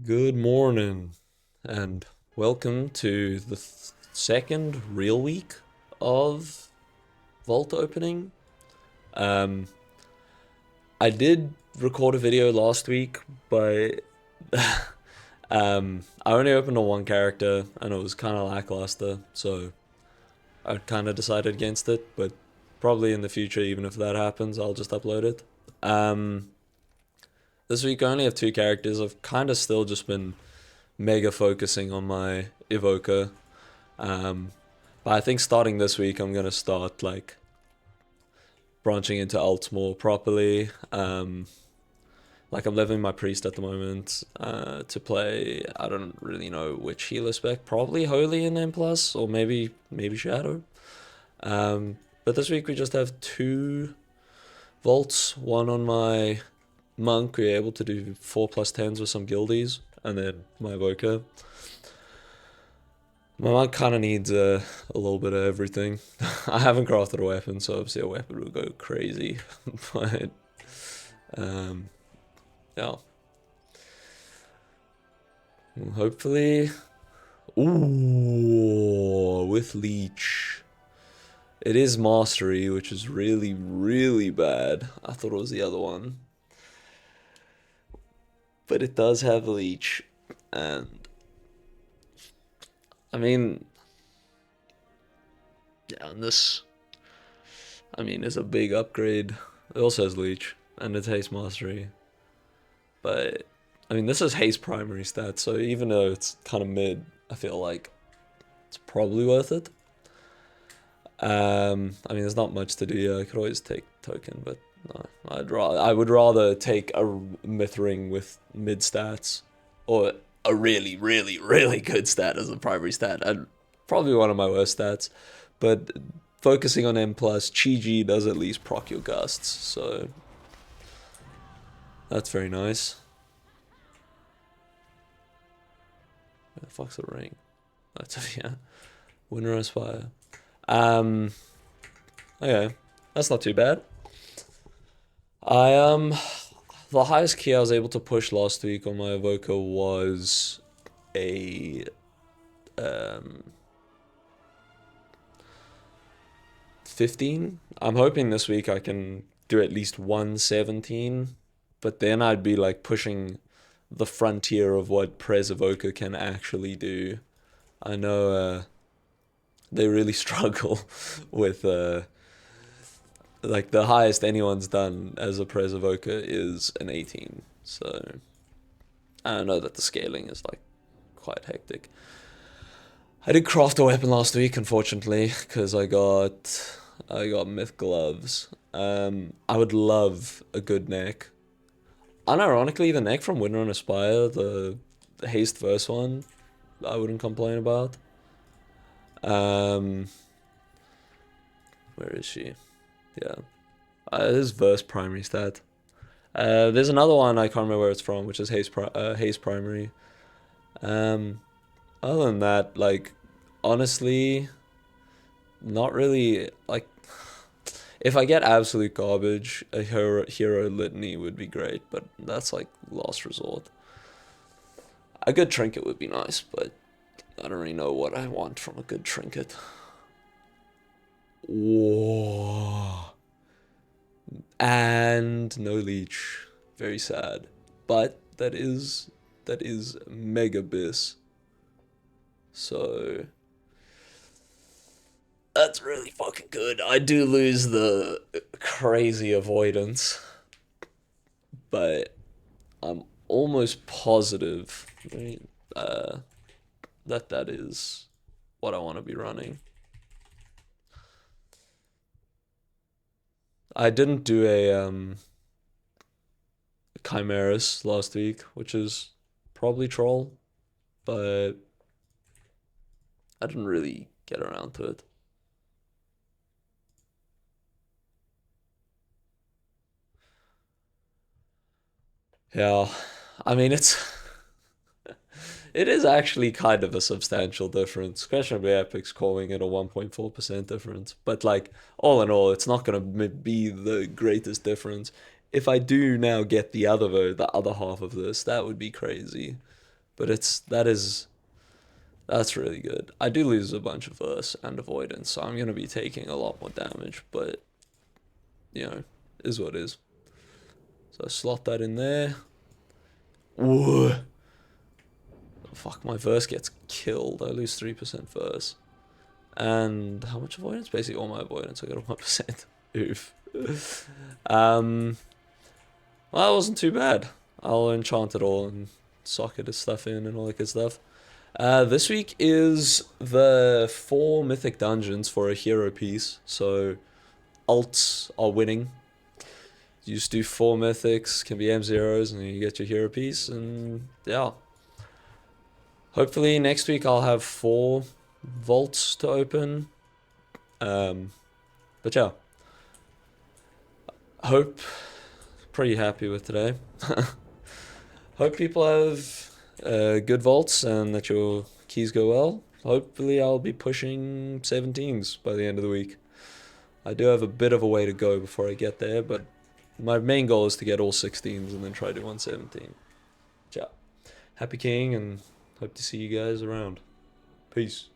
Good morning, and welcome to the second real week of Vault opening. Um, I did record a video last week, but I only opened on one character, and it was kind of lackluster, so I kind of decided against it. But probably in the future, even if that happens, I'll just upload it. Um, this week I only have two characters. I've kind of still just been mega focusing on my evoker. Um, but I think starting this week, I'm gonna start like branching into alts more properly. Like I'm leveling my priest at the moment to play. I don't really know which healer spec. Probably holy in M plus, or maybe shadow. But this week we just have two vaults. One on my monk. We're able to do 4+10s with some guildies, and then my evoker. My monk kind of needs a little bit of everything. I haven't crafted a weapon, so obviously a weapon would go crazy. But, um, yeah. Hopefully. Ooh, with Leech. It is Mastery, which is really, really bad. I thought it was the other one. But it does have Leech. And, I mean, yeah, and this, is a big upgrade. It also has Leech, and it has Mastery. But this is Haste primary stats, so even though it's kind of mid, I feel like it's probably worth it. There's not much to do here. I could always take token, but no, I would rather take a myth ring with mid stats, or a really, really, really good stat as a primary stat, and probably one of my worst stats. But focusing on M plus, Chi does at least proc your gusts, so that's very nice. Where the fuck's the ring? That's yeah. Winner Aspire. Um okay. That's not too bad. I the highest key I was able to push last week on my evoker was a um 15. I'm hoping this week I can do at least 117, but then I'd be like pushing the frontier of what Pres Evoker can actually do. I know they really struggle with like the highest anyone's done as a Pres Evoker is an 18. So I know that the scaling is like quite hectic. I did craft a weapon last week, unfortunately, because I got myth gloves. I would love a good neck. Unironically, the neck from Winter and Aspire, the haste verse one, I wouldn't complain about. Um, where is she? Yeah, this verse primary stat. There's another one I can't remember where it's from, which is haste primary. Um, Other than that, like honestly, not really like if I get absolute garbage, a hero litany would be great, but that's like last resort. A good trinket would be nice, but I don't really know what I want from a good trinket. Whoa. And no leech. Very sad. But that is mega bis. So that's really fucking good. I do lose the crazy avoidance, but I'm almost positive uh, that is what I want to be running. I didn't do a Chimeras last week, which is probably troll, but I didn't really get around to it. Yeah, I mean it's it is actually kind of a substantial difference. Questionably, Epic's calling it a 1.4% difference, but like all in all, it's not gonna be the greatest difference. If I do now get the other half of this, that would be crazy. but that's really good. I do lose a bunch of verse and avoidance, so I'm gonna be taking a lot more damage, but you know, is what it is. So I slot that in there. Ooh. Fuck, my verse gets killed. I lose 3% verse. And how much avoidance? Basically all my avoidance. I got a 1%. Oof. Well, that wasn't too bad. I'll enchant it all and socket its stuff in and all that good stuff. This week is the 4 mythic dungeons for a hero piece. So alts are winning. You just do 4 mythics, can be M0s, and you get your hero piece, and yeah. Hopefully next week I'll have 4 vaults to open. But yeah. Pretty happy with today. Hope people have good vaults and that your keys go well. Hopefully I'll be pushing 17s by the end of the week. I do have a bit of a way to go before I get there, but my main goal is to get all 16s and then try to do 117. Ciao. Happy King, and hope to see you guys around. Peace.